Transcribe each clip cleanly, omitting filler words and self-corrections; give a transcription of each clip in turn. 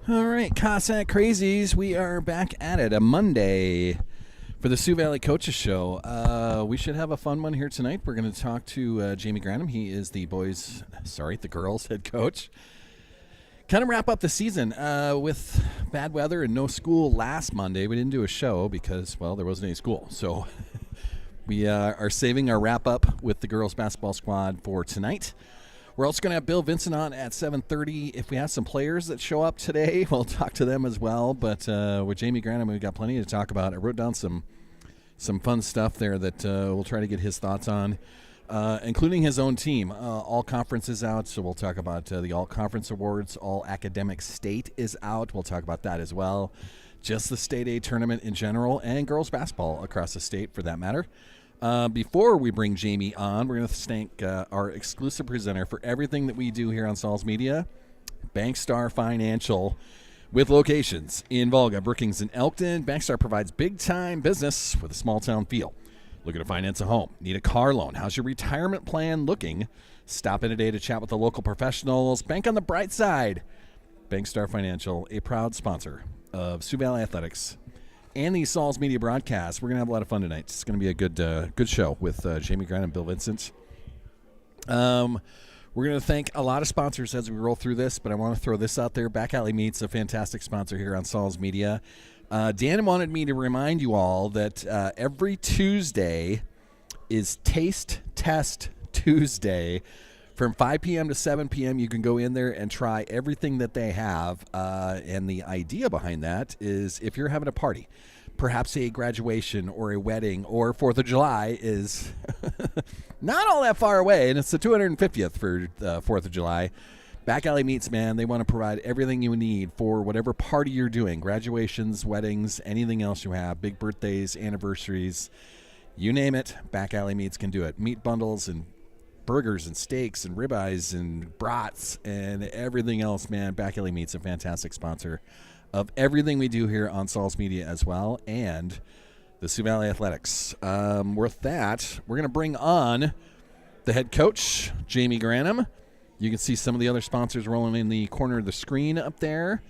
All right, Cossack Crazies, we are back at it, a Monday for the Sioux Valley Coaches Show. We should have a fun one here tonight. We're going to talk to Jamie Granum. He is the girls' head coach. Kind of wrap up the season with bad weather and no school last Monday. We didn't do a show because, well, there wasn't any school. So we are saving our wrap-up with the girls' basketball squad for tonight. We're also going to have Bill Vincent on at 7:30. If we have some players that show up today, we'll talk to them as well. But with Jamie Granum, we've got plenty to talk about. I wrote down some fun stuff there that we'll try to get his thoughts on, including his own team. All conference is out, so we'll talk about the all-conference awards. All academic state is out. We'll talk about that as well. Just the State A tournament in general and girls basketball across the state for that matter. Before we bring Jamie on, we're going to thank our exclusive presenter for everything that we do here on Sauls Media, Bankstar Financial, with locations in Volga, Brookings, and Elkton. Bankstar provides big-time business with a small-town feel. Looking to finance a home? Need a car loan? How's your retirement plan looking? Stop in today to chat with the local professionals. Bank on the bright side. Bankstar Financial, a proud sponsor of Sioux Valley Athletics and the Sauls Media broadcast. We're going to have a lot of fun tonight. It's going to be a good show with Jamie Grant and Bill Vincent. We're going to thank a lot of sponsors as we roll through this, but I want to throw this out there. Back Alley Meats, a fantastic sponsor here on Sauls Media. Dan wanted me to remind you all that every Tuesday is Taste Test Tuesday. From 5 p.m. to 7 p.m., you can go in there and try everything that they have. And the idea behind that is if you're having a party, perhaps a graduation or a wedding or 4th of July is not all that far away, and it's the 250th for 4th of July. Back Alley Meats, man, they want to provide everything you need for whatever party you're doing, graduations, weddings, anything else you have, big birthdays, anniversaries, you name it, Back Alley Meats can do it. Meat bundles and burgers and steaks and ribeyes and brats and everything else, man. Back Alley Meats, a fantastic sponsor of everything we do here on Sauls Media as well, and the Sioux Valley Athletics. With that, we're going to bring on the head coach, Jamie Granum. You can see some of the other sponsors rolling in the corner of the screen up there.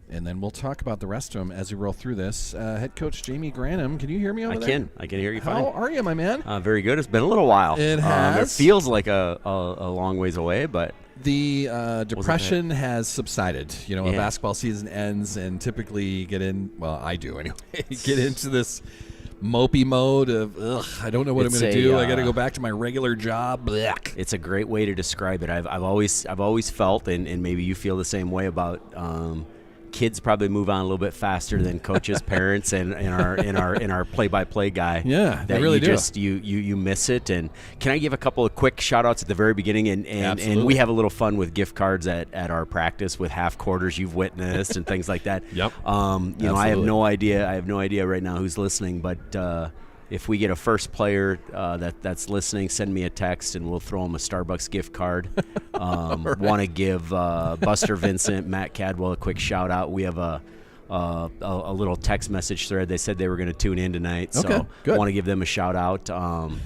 And then we'll talk about the rest of them as we roll through this. Head coach Jamie Granum, can you hear me over there? I can hear you fine. How are you, my man? Very good. It's been a little while. It has. It feels like a long ways away, but the depression has subsided. You know, Yeah. a basketball season ends, and typically I do anyway, get into this mopey mode of, I don't know what I'm going to do. I got to go back to my regular job. Blech. it's a great way to describe it. I've always felt, and maybe you feel the same way about. Kids probably move on a little bit faster than coaches, parents, and our play-by-play guy. Yeah, they that really you do. Just you miss it. And can I give a couple of quick shout-outs at the very beginning? And Absolutely. we have a little fun with gift cards at our practice with half quarters you've witnessed and things like that. Yep. You know, I have no idea right now who's listening, but. If we get a first player that's listening, send me a text and we'll throw them a Starbucks gift card. Right. Want to give Buster Vincent, Matt Cadwell a quick shout out. We have a little text message thread. They said they were going to tune in tonight, so good. want to give them a shout out.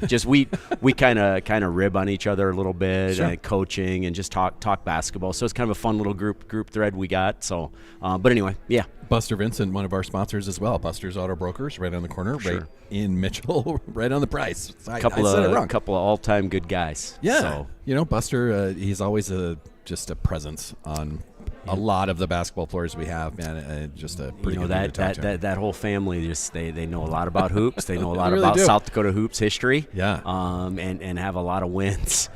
Just we kind of rib on each other a little bit, Sure. and coaching and just talk basketball. So it's kind of a fun little group thread we got. So, but anyway, yeah. Buster Vincent, one of our sponsors as well. Buster's Auto Brokers, right on the corner, right in Mitchell, right on the price. I said it wrong. Couple of all-time good guys. Yeah, So, you know, Buster, he's always just a presence on a lot of the basketball floors we have, man. Just a pretty good dude to talk to. that whole family, just they know a lot about hoops. They know a lot really about do. South Dakota hoops history. Yeah. And have a lot of wins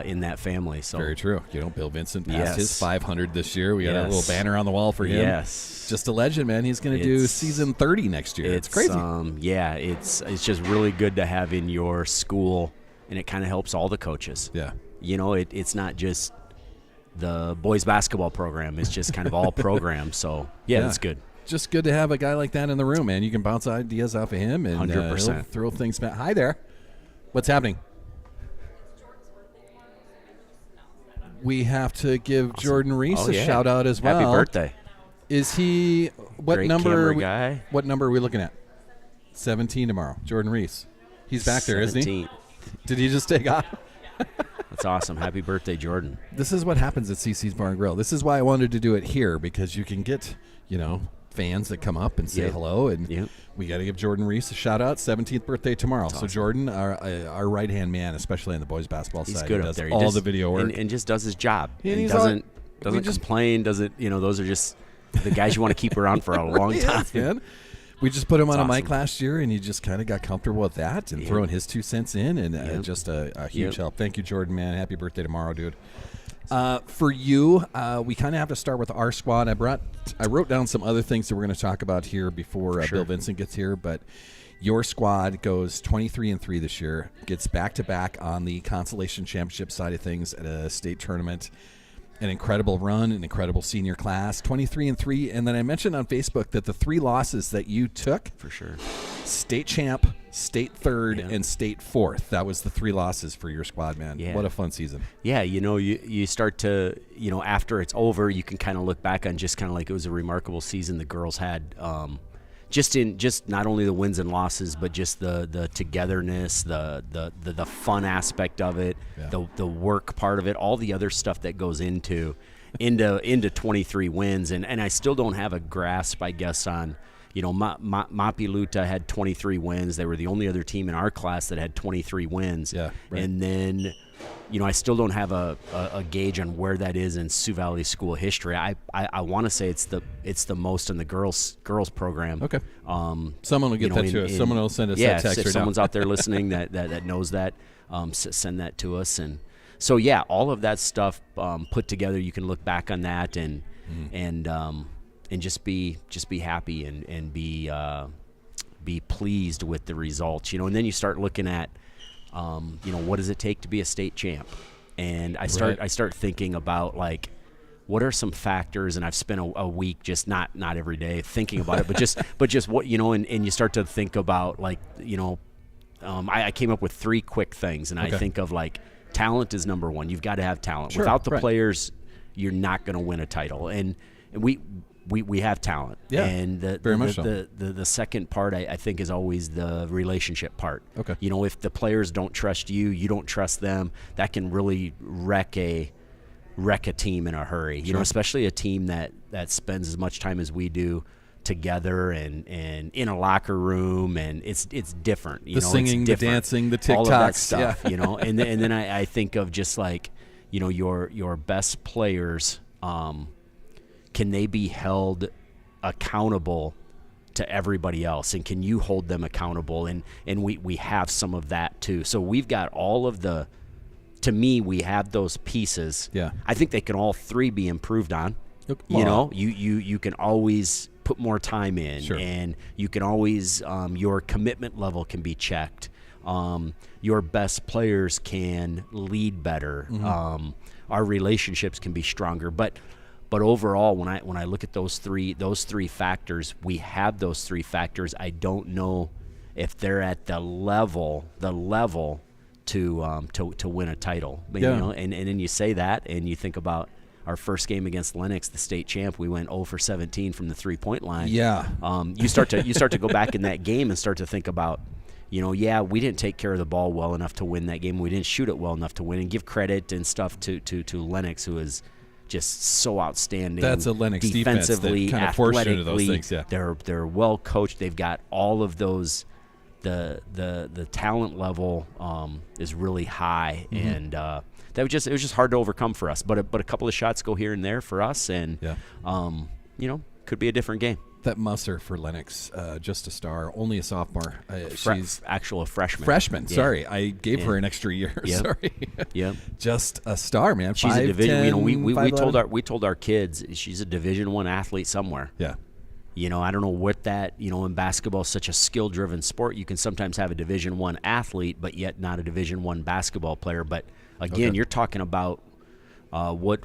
in that family. So Very true. You know, Bill Vincent passed Yes. his 500 this year. We got a Yes. little banner on the wall for him. Yes. Just a legend, man. He's going to do It's- season 30 next year. It's crazy. It's just really good to have in your school, and it kind of helps all the coaches. Yeah. You know, it's not just the boys basketball program. It's just kind of all programs. So yeah, that's good. Just good to have a guy like that in the room, man. You can bounce ideas off of him and 100%. he'll throw things back. Hi there. What's happening? We have to give Jordan Reese Oh, a yeah. shout out as well. Happy birthday. Is he what Great number? camera guy. What number are we looking at? 17 tomorrow. Jordan Reese. He's back there, isn't he? 17. Did he just take off? That's awesome. Happy birthday, Jordan. This is what happens at CC's Bar and Grill. This is why I wanted to do it here, because you can get, fans that come up and say hello, and we got to give Jordan Reese a shout out. 17th birthday tomorrow. That's awesome. So Jordan, our right hand man, especially on the boys basketball He's side, good does up there. all the video work and just does his job. And he doesn't complain. Doesn't those are just the guys you want to keep around for a long time. Man. We just put him on a awesome. mic last year, and he just kind of got comfortable with that and throwing his 2 cents in, and just a huge help. Thank you, Jordan, man. Happy birthday tomorrow, dude. For you, we kind of have to start with our squad. I wrote down some other things that we're going to talk about here before Bill Vincent gets here, but your squad goes 23-3 this year, gets back-to-back on the consolation championship side of things at a state tournament. An incredible run, an incredible senior class, 23-3. And then I mentioned on Facebook that the 3 losses that you took, for sure, state champ, state third, and state fourth. That was the 3 losses for your squad, man. Yeah. What a fun season. Yeah, you start to, after it's over, you can kind of look back on just kind of like it was a remarkable season the girls had. Just not only the wins and losses, but just the togetherness, the fun aspect of it, the work part of it, all the other stuff that goes into 23 wins, and I still don't have a grasp, I guess, on Mapiluta had 23 wins. They were the only other team in our class that had 23 wins, and then. I still don't have a gauge on where that is in Sioux Valley school history. I want to say it's the most in the girls program. Okay. Someone will get that to us. Someone will send us that text. If someone's out there listening that knows that, send that to us. And so all of that stuff put together, you can look back on that and just be happy and be pleased with the results. And then you start looking at. What does it take to be a state champ? And I start thinking about like, what are some factors? And I've spent a week just not every day thinking about it, but just what and you start to think about like I came up with 3 quick things, and I think of like talent is number 1. You've got to have talent. Sure, without the players, you're not going to win a title. And we have talent, and the second part I think is always the relationship part. Okay, if the players don't trust you, you don't trust them, that can really wreck a team in a hurry. Especially a team that spends as much time as we do together and in a locker room, and it's different. The singing, the dancing, the TikToks, all of that stuff. And then I think of just like your best players. Can they be held accountable to everybody else, and can you hold them accountable? And we have some of that too. So we've got all of to me, we have those pieces. Yeah. I think they can all 3 be improved on. You can always put more time in, and you can always your commitment level can be checked. Your best players can lead better. Mm-hmm. Our relationships can be stronger, but overall, when I look at those three factors, we have those 3 factors. I don't know if they're at the level to win a title. But, and then you say that, and you think about our first game against Lennox, the state champ. We went 0 for 17 from the 3-point line. Yeah. You start to go back in that game and start to think about, we didn't take care of the ball well enough to win that game. We didn't shoot it well enough to win, and give credit and stuff to Lennox, who is just so outstanding. That's a Lennox defensively, defense that kind of forced you into those things. Yeah, they're well coached. They've got all of those. The talent level is really high, and it was just hard to overcome for us. But a couple of shots go here and there for us, and could be a different game. That Musser for Lennox, just a star, only a sophomore. She's a freshman. Freshman, sorry. I gave her an extra year. Yep. Sorry. Yep. Just a star, man. She's a division. We told our kids she's a Division I athlete somewhere. Yeah. I don't know what that. In basketball is such a skill-driven sport. You can sometimes have a Division I athlete, but yet not a Division I basketball player. But again, you're talking about what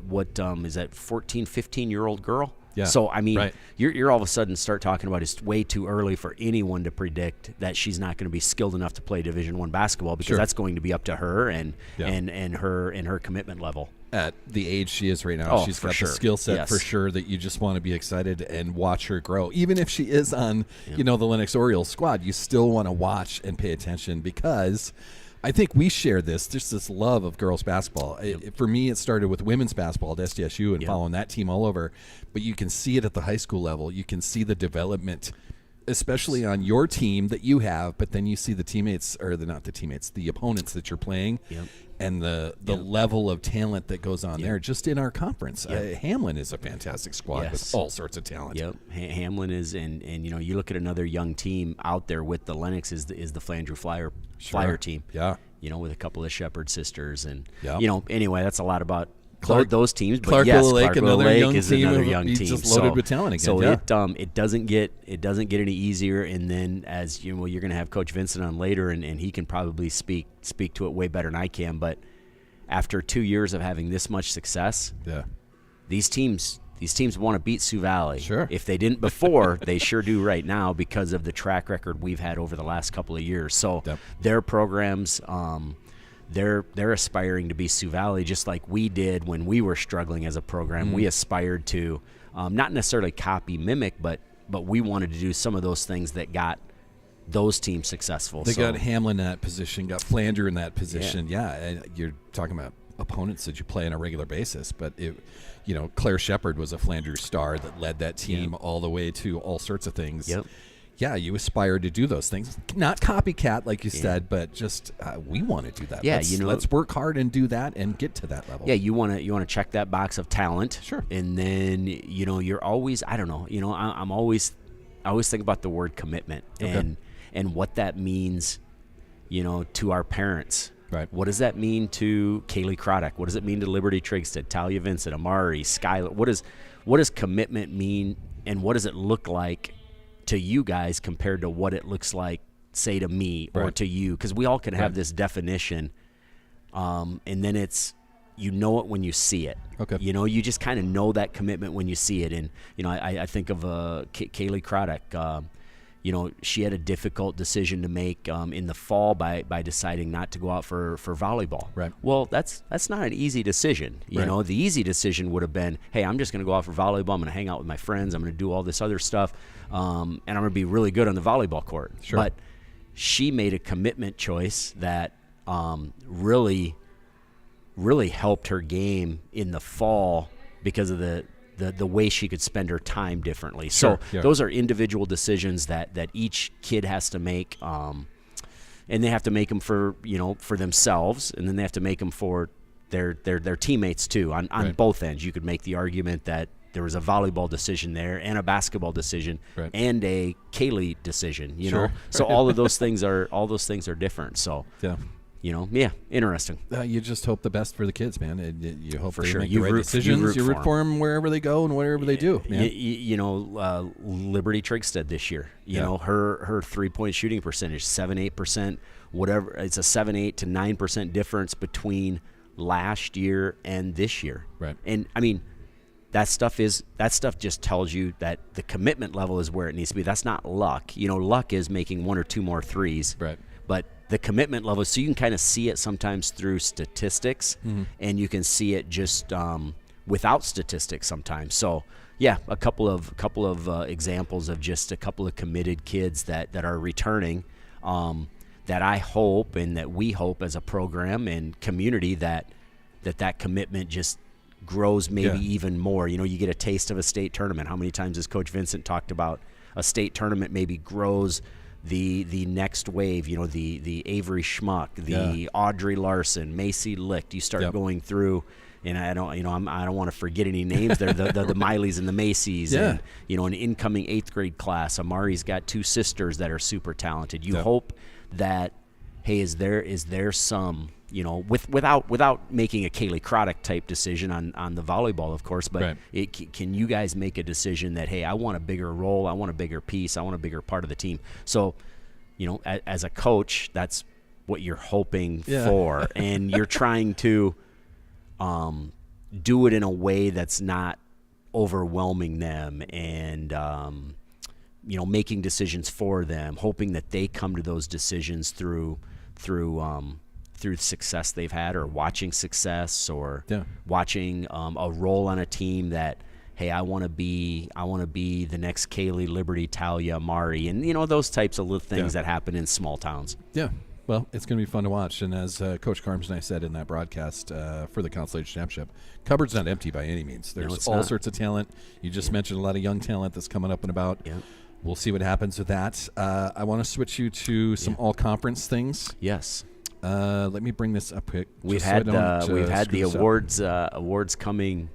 is that 14, 15-year-old girl? Yeah. So, I mean, you're all of a sudden start talking about it's way too early for anyone to predict that she's not going to be skilled enough to play Division I basketball, because that's going to be up to her and her commitment level. At the age she is right now, she's got the skill set for sure that you just want to be excited and watch her grow. Even if she is on, the Lennox Orioles squad, you still want to watch and pay attention, because I think we share this love of girls basketball. For me, it started with women's basketball at SDSU and following that team all over. But you can see it at the high school level. You can see the development, especially on your team that you have. But then you see the teammates, or not the teammates, the opponents that you're playing, and the level of talent that goes on there. Just in our conference, Hamlin is a fantastic squad with all sorts of talent. Yep, Hamlin is, and you look at another young team out there with the Lennox is the Flandreau Flyer team. Yeah, with a couple of Shepherd sisters, and anyway, that's a lot about those teams. But Clarkville Lake, Clarkville Lake is another young team. Just loaded with talent again. So it doesn't get any easier. And then as you're going to have Coach Vincent on later, and he can probably speak to it way better than I can. But after 2 years of having this much success, these teams want to beat Sioux Valley. Sure. If they didn't before, they sure do right now because of the track record we've had over the last couple of years. So their programs, they're aspiring to be Sioux Valley just like we did when we were struggling as a program. We aspired to not necessarily copy, mimic, but we wanted to do some of those things that got those teams successful. They got Hamlin in that position, got Flander in that position. And you're talking about opponents that you play on a regular basis, but Claire Shepard was a Flanders star that led that team all the way to all sorts of things. Yeah, you aspire to do those things, not copycat like you said, but just we want to do that. Let's work hard and do that and get to that level. You want to check that box of talent, sure, and then you're always I always think about the word commitment and what that means, to our parents. Right. What does that mean to Kaylee Croddock? What does it mean to Liberty Trigstead, Talia Vincent, Amari, Skylar? What does commitment mean, and what does it look like to you guys compared to what it looks like, say, to me or to you? Because we all can have this definition, and then it's it when you see it. Okay. You just kind of know that commitment when you see it. And I think of Kaylee Croddock. She had a difficult decision to make in the fall by deciding not to go out for volleyball. Right. Well, that's not an easy decision. The easy decision would have been, hey, I'm just going to go out for volleyball. I'm going to hang out with my friends. I'm going to do all this other stuff, and I'm going to be really good on the volleyball court. Sure. But she made a commitment choice that really, really helped her game in the fall because of the way she could spend her time differently. Sure, so those are individual decisions that each kid has to make, and they have to make them for themselves, and then they have to make them for their teammates too. On both ends, you could make the argument that there was a volleyball decision there and a basketball decision and a Kaylee decision. So all of those things are different. So interesting. You just hope the best for the kids, man. You hope for they sure. make the right decisions. You root for them wherever they go and whatever they do. Man. Liberty Trigstead this year. Her 3-point shooting percentage 7-8%, whatever. It's a 7-8 to 9% difference between last year and this year. Right. And I mean, that stuff just tells you that the commitment level is where it needs to be. That's not luck. Luck is making one or two more threes. Right. But the commitment level, so you can kind of see it sometimes through statistics, and you can see it just without statistics sometimes. So a couple of examples of just a couple of committed kids that are returning, that I hope and that we hope as a program and community that commitment just grows maybe even more. You get a taste of a state tournament. How many times has Coach Vincent talked about a state tournament maybe grows the next wave, the Avery Schmuck, the Audrey Larson, Macy Licht. You start going through, and I don't want to forget any names there. The Mileys and the Macy's, and an incoming 8th grade class. Amari's got 2 sisters that are super talented. You hope that, hey, is there some, without making a Kaylee Croddock type decision on the volleyball, of course, but can you guys make a decision that, hey, I want a bigger role, I want a bigger piece, I want a bigger part of the team. So, as a coach, that's what you're hoping for, and you're trying to do it in a way that's not overwhelming them and making decisions for them, hoping that they come to those decisions through success they've had, or watching success, or watching a role on a team that, hey, I want to be the next Kaylee, Liberty, Talia, Mari, and those types of little things that happen in small towns. Yeah, Well, it's going to be fun to watch. And as Coach Carms and I said in that broadcast for the Consolation Championship, cupboard's not empty by any means. There's all sorts of talent. You just mentioned a lot of young talent that's coming up and about. Yeah. We'll see what happens with that. I want to switch you to some all-conference things. Yes. Let me bring this up quick. We've had the awards coming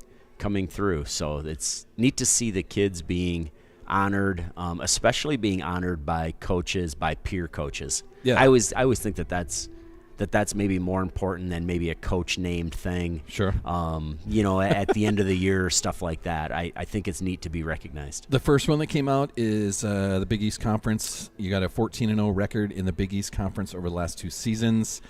through, so it's neat to see the kids being honored, especially being honored by coaches, by peer coaches. Yeah. I always think that's maybe more important than maybe a coach named thing. Sure. At the end of the year, stuff like that. I think it's neat to be recognized. The first one that came out is the Big East Conference. You got a 14-0 record in the Big East Conference over the last 2 seasons.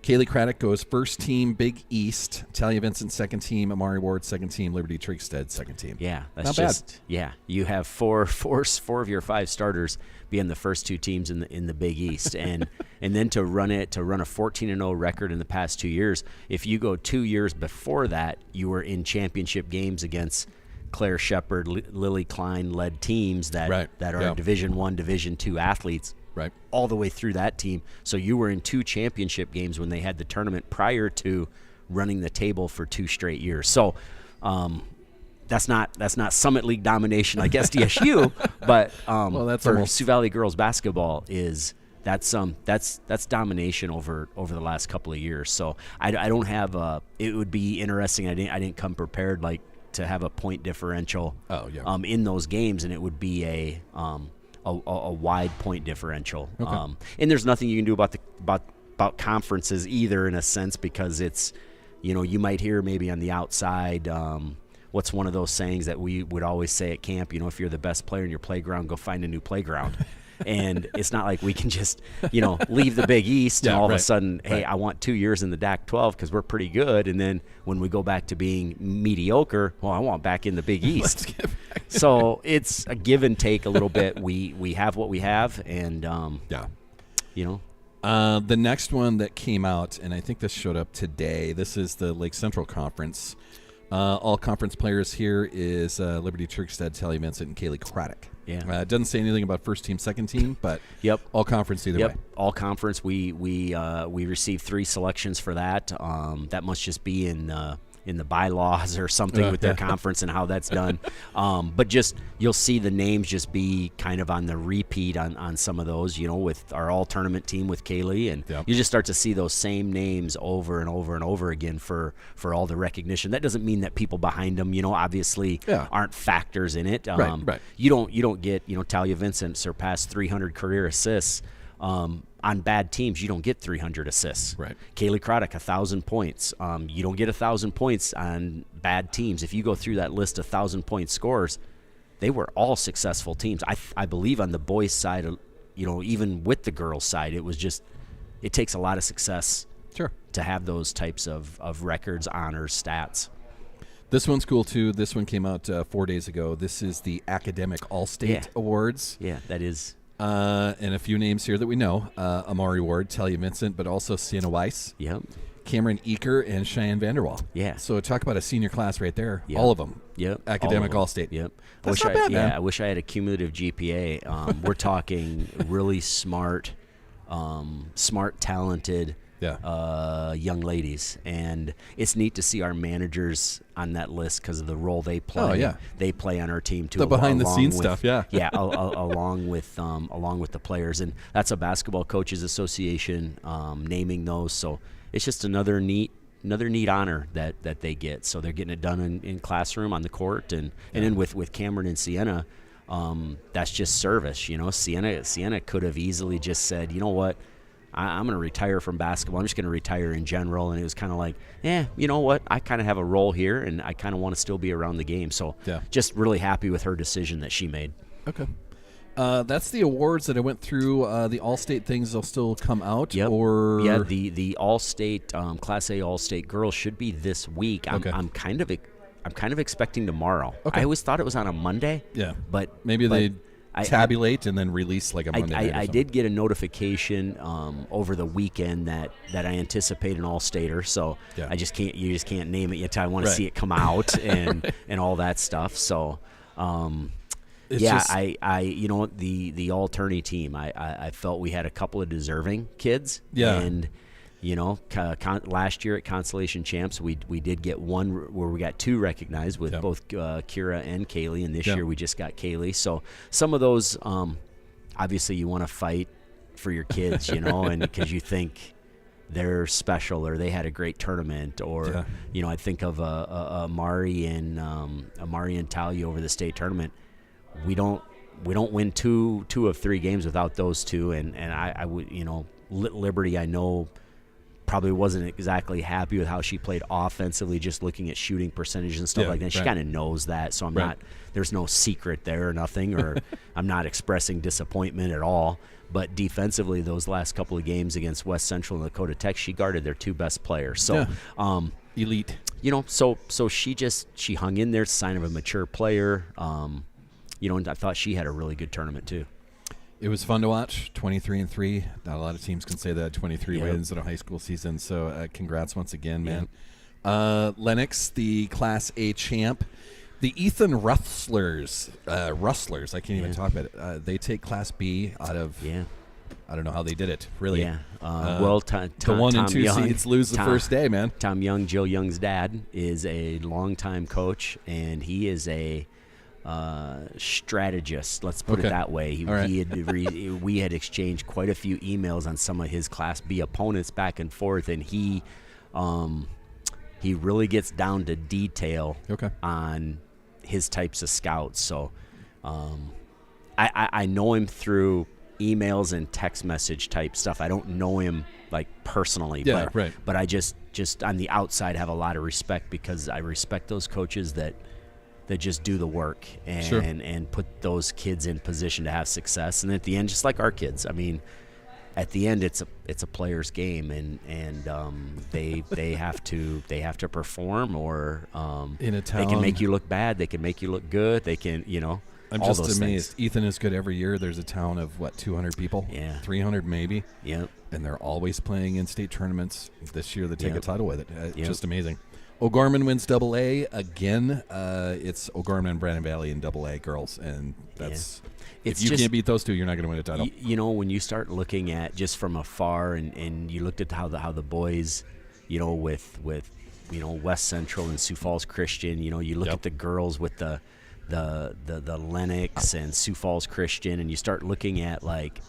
Kaylee Craddock goes first team Big East. Talia Vincent second team. Amari Ward second team. Liberty Trigstead second team. Yeah, that's not just bad. Yeah. You have four of your 5 starters being the first 2 teams in the Big East, and then to run a 14-0 record in the past 2 years. If you go 2 years before that, you were in championship games against Claire Shepard, Lily Klein led teams that are Division I, Division II athletes. Right. All the way through that team. So you were in 2 championship games when they had the tournament prior to running the table for 2 straight years. So that's not Summit League domination like SDSU, but that's for almost... Sioux Valley girls basketball that's domination over the last couple of years. So I don't have it would be interesting. I didn't come prepared like to have a point differential in those games, and it would be a wide point differential. Okay. And there's nothing you can do about conferences either, in a sense, because it's, you might hear maybe on the outside, what's one of those sayings that we would always say at camp, if you're the best player in your playground, go find a new playground. And it's not like we can just, leave the Big East and all of a sudden, hey, I want 2 years in the DAC-12 because we're pretty good. And then when we go back to being mediocre, well, I want back in the Big East. So it's a give and take a little bit. We have what we have, and the next one that came out, and I think this showed up today. This is the Lake Central Conference. All conference players here is Liberty Trigstead, Talia Vincent, and Kaylee Craddock. Yeah. It doesn't say anything about first team, second team, but all conference either way. All conference. We received 3 selections for that. That must just be in the bylaws or something with their conference and how that's done. But just you'll see the names just be kind of on the repeat on some of those, with our all tournament team with Kaylee, and you just start to see those same names over and over and over again for all the recognition. That doesn't mean that people behind them, obviously aren't factors in it. Right. You don't get, Talia Vincent surpassed 300 career assists. On bad teams, you don't get 300 assists. Right. Kaylee Craddock, 1,000 points. You don't get 1,000 points on bad teams. If you go through that list of 1,000-point scorers, they were all successful teams. I believe on the boys' side, even with the girls' side, it takes a lot of success to have those types of records, honors, stats. This one's cool, too. This one came out 4 days ago. This is the Academic All-State Awards. Yeah, that is. And a few names here that we know. Amari Ward, Talia Vincent, but also Sienna Weiss. Yep. Cameron Eaker, and Cheyenne Vanderwall. Yeah. So talk about a senior class right there. Yep. All of them. Yep. Academic All-State. Yep. That's not bad, man. I wish I had a cumulative GPA. We're talking really smart, talented young ladies. And it's neat to see our managers on that list because of the role they play. Oh, yeah. They play on our team, too. The behind-the-scenes stuff, along with the players. And that's a Basketball Coaches Association naming those. So it's just another neat honor that they get. So they're getting it done in classroom, on the court. And then with Cameron and Sienna, that's just service. Sienna could have easily just said, you know what, I'm going to retire from basketball. I'm just going to retire in general. And it was kind of like, you know what? I kind of have a role here, and I kind of want to still be around the game. So just really happy with her decision that she made. Okay. That's the awards that I went through. The All-State things will still come out? Yep. Or the All-State, Class A All-State girls should be this week. I'm kind of expecting tomorrow. I always thought it was on a Monday. Yeah. But maybe they tabulate and then release like a Monday night or I something. did get a notification over the weekend that I anticipate an All-Stater, so you just can't name it yet. I want to see it come out and all that stuff. So It's yeah, just, the all tourney team. I felt we had a couple of deserving kids. Yeah. And last year at Constellation Champs, we did get one where we got two recognized with both Kira and Kaylee, and this year we just got Kaylee. So some of those, obviously, you want to fight for your kids, and because you think they're special or they had a great tournament, or I think of Amari and Talia over the state tournament. We don't win two of three games without those two, and I would Liberty, I know, probably wasn't exactly happy with how she played offensively, just looking at shooting percentage and stuff like that. She kind of knows that, so I'm not. There's no secret there or nothing, or I'm not expressing disappointment at all. But defensively, those last couple of games against West Central and Dakota Tech, she guarded their two best players. So, elite. So she hung in there, sign of a mature player. And I thought she had a really good tournament too. It was fun to watch. 23-3. Not a lot of teams can say that 23 wins in a high school season. So, congrats once again, man. Lennox, the Class A champ. The Ethan Rustlers, I can't even talk about it. They take Class B out of. I don't know how they did it, really. Yeah. The 1 and 2 seeds lose the first day, man. Tom Young, Joe Young's dad, is a longtime coach, and he is a strategist. Let's put it that way. We had exchanged quite a few emails on some of his Class B opponents back and forth, and he really gets down to detail on his types of scouts. So I know him through emails and text message type stuff. I don't know him like personally, but I just on the outside have a lot of respect, because I respect those coaches that just do the work and put those kids in position to have success. And at the end, just like our kids, I mean, at the end, it's a player's game, and they have to perform, or in a town, they can make you look bad, they can make you look good, they can I'm all just those amazed. things. Ethan is good every year. There's a town of 200 people, 300 maybe. Yep. And they're always playing in state tournaments. This year they take a title with it. Just amazing. O'Gorman wins AA again. It's O'Gorman and Brandon Valley in AA girls, and that's if you can't beat those two, you're not going to win a title. When you start looking at just from afar, and you looked at how the boys, with West Central and Sioux Falls Christian, you look at the girls with the Lennox and Sioux Falls Christian, and you start looking at like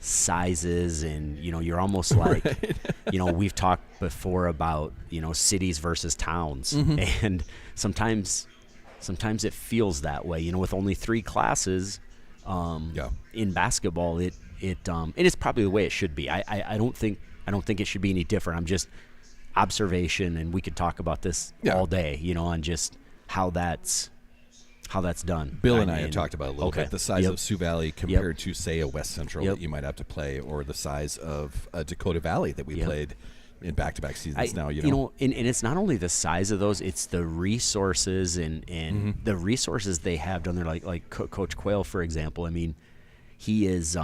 sizes, and you're almost like we've talked before about cities versus towns, and sometimes it feels that way, with only 3 classes in basketball. It and it's probably the way it should be. I don't think it should be any different. I'm just observation, and we could talk about this all day, on just how that's done. Bill and I have talked about a little bit the size of Sioux Valley compared to, say, a West Central that you might have to play, or the size of a Dakota Valley that we played in back-to-back seasons now. And it's not only the size of those; it's the resources and the resources they have down there. Like Coach Quayle, for example. I mean, he is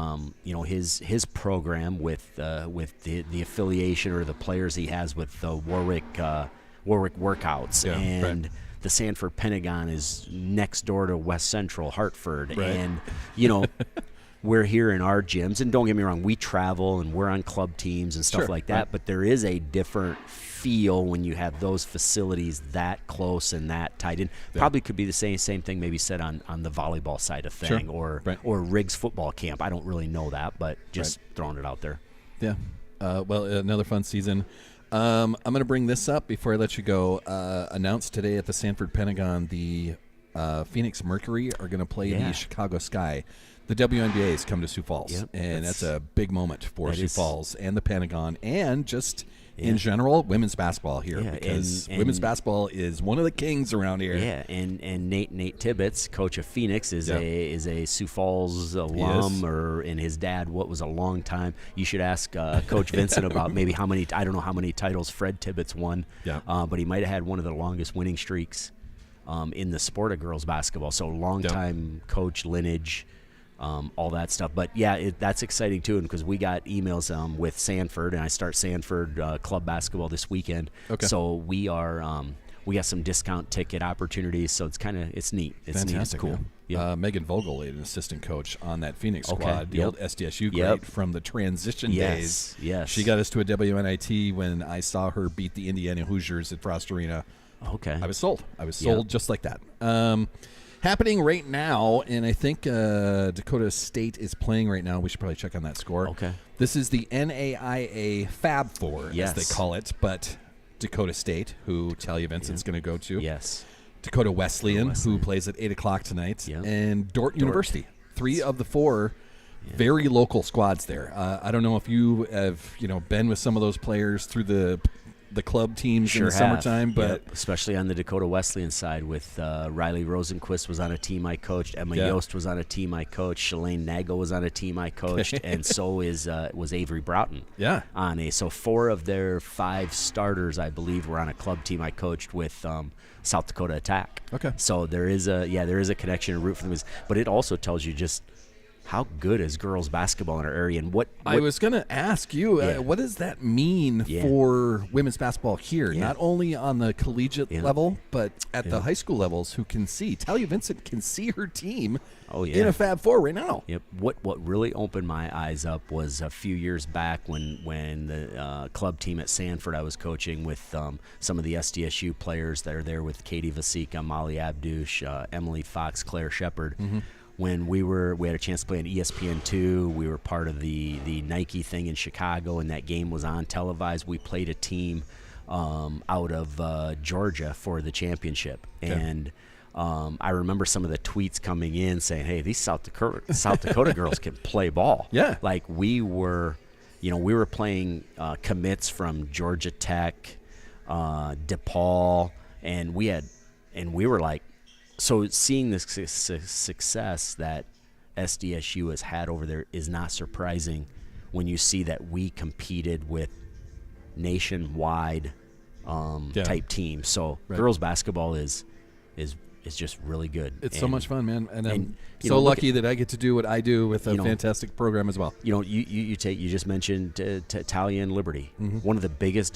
his program with the affiliation or the players he has with the Warwick Workouts and. The Sanford Pentagon is next door to West Central, Hartford. And, we're here in our gyms. And don't get me wrong, we travel and we're on club teams and stuff like that. But there is a different feel when you have those facilities that close and that tight. And probably could be the same thing maybe said on the volleyball side of thing or Riggs football camp. I don't really know that, but just throwing it out there. Yeah. Well, another fun season. I'm going to bring this up before I let you go. Announced today at the Sanford Pentagon, the Phoenix Mercury are going to play the Chicago Sky. The WNBA's come to Sioux Falls, and that's a big moment for Sioux Falls and the Pentagon, and just in general, women's basketball here, because women's basketball is one of the kings around here. Yeah, and Nate Tibbetts, coach of Phoenix, is a Sioux Falls alum, and his dad was a long time. You should ask Coach Vincent about maybe how many. I don't know how many titles Fred Tibbetts won, but he might have had one of the longest winning streaks in the sport of girls basketball. So long time coach lineage. All that stuff. But, that's exciting, too, because we got emails with Sanford, and I start Sanford club basketball this weekend. Okay. So we are we got some discount ticket opportunities. So it's neat. It's Fantastic, neat. It's cool. man. Yep. Megan Vogel, an assistant coach on that Phoenix Okay, squad, the yep. old SDSU great Yep. from the transition days. Yes. She got us to a WNIT when I saw her beat the Indiana Hoosiers at Frost Arena. Okay. I was sold. Just like that. Happening right now, and I think Dakota State is playing right now. We should probably check on that score. Okay. This is the NAIA Fab Four, Yes. as they call it, but Dakota State, who Talia Vincent's going to go to. Yes. Dakota Wesleyan, who plays at 8 o'clock tonight, Yep. and Dordt University. 3 of the 4 very local squads there. I don't know if you have been with some of those players through the club teams in the summertime, but Yep. Especially on the Dakota Wesleyan side with Riley Rosenquist was on a team I coached, Emma Yost was on a team I coached, Shalane Nagel was on a team I coached, and so was Avery Broughton. Yeah. So 4 of their 5 starters, I believe, were on a club team I coached with South Dakota Attack. Okay. So there is a connection and root for them, but it also tells you just how good is girls basketball in our area, and what I was going to ask you, what does that mean for women's basketball here? Not only on the collegiate level, but at the high school levels, who can see. Talia Vincent can see her team in a Fab Four right now. Yep. What really opened my eyes up was a few years back when the club team at Sanford I was coaching with some of the SDSU players that are there with Katie Vasika, Molly Abdush, Emily Fox, Claire Shepard. Mm-hmm. When we had a chance to play on ESPN2, we were part of the Nike thing in Chicago, and that game was on televised. We played a team out of Georgia for the championship, and I remember some of the tweets coming in saying, "Hey, these South Dakota girls can play ball." Yeah, like we were playing commits from Georgia Tech, DePaul, and we were like. So seeing the success that SDSU has had over there is not surprising when you see that we competed with nationwide type teams. So girls basketball is just really good. It's so much fun, man, and I'm so lucky that I get to do what I do with a fantastic program as well. You just mentioned Talia and Liberty. Mm-hmm. One of the biggest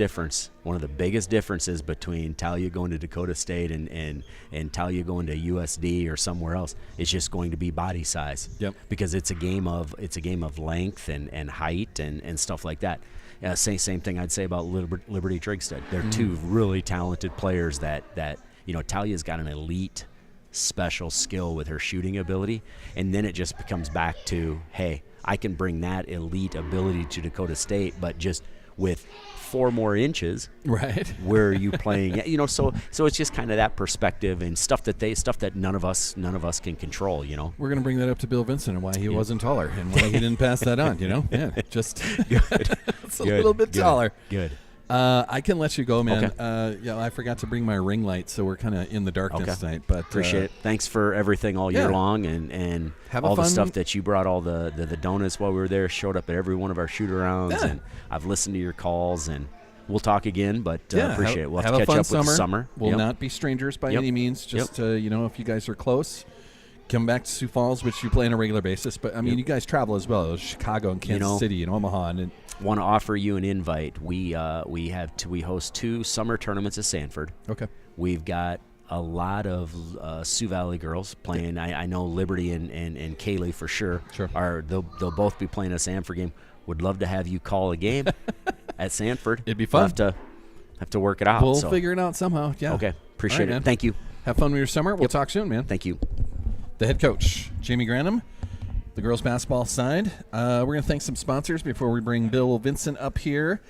differences between Talia going to Dakota State and Talia going to USD or somewhere else is just going to be body size. Yep. Because it's a game of length and height and stuff like that. Same thing I'd say about Liberty Trigstead. They're 2 really talented players that Talia's got an elite special skill with her shooting ability, and then it just becomes back to, hey, I can bring that elite ability to Dakota State, but just with 4 more inches. Right. Where are you playing? So it's just kind of that perspective and stuff that none of us can control. We're gonna bring that up to Bill Vincent and why he wasn't taller and why he didn't pass that on. Just it's a little bit taller. Good. I can let you go, man. Okay. I forgot to bring my ring light, so we're kind of in the darkness tonight. But appreciate it. Thanks for everything all year long, and all the stuff that you brought. All the donuts while we were there showed up at every one of our shoot-arounds, and I've listened to your calls, and we'll talk again. But appreciate it. We'll have to catch up with the summer. We'll not be strangers by any means. Just if you guys are close, come back to Sioux Falls, which you play on a regular basis. But I mean, you guys travel as well. Chicago and Kansas City and Omaha and. Want to offer you an invite. We host 2 summer tournaments at Sanford. Okay. We've got a lot of Sioux Valley girls playing. I know Liberty and Kaylee for sure. Sure. They'll both be playing a Sanford game. Would love to have you call a game at Sanford. It'd be fun. We'll have to work it out. We'll figure it out somehow. Yeah. Okay. Appreciate it. Man. Thank you. Have fun with your summer. We'll talk soon, man. Thank you. The head coach, Jamie Granum. The girls' basketball side. We're going to thank some sponsors before we bring Bill Vincent up here.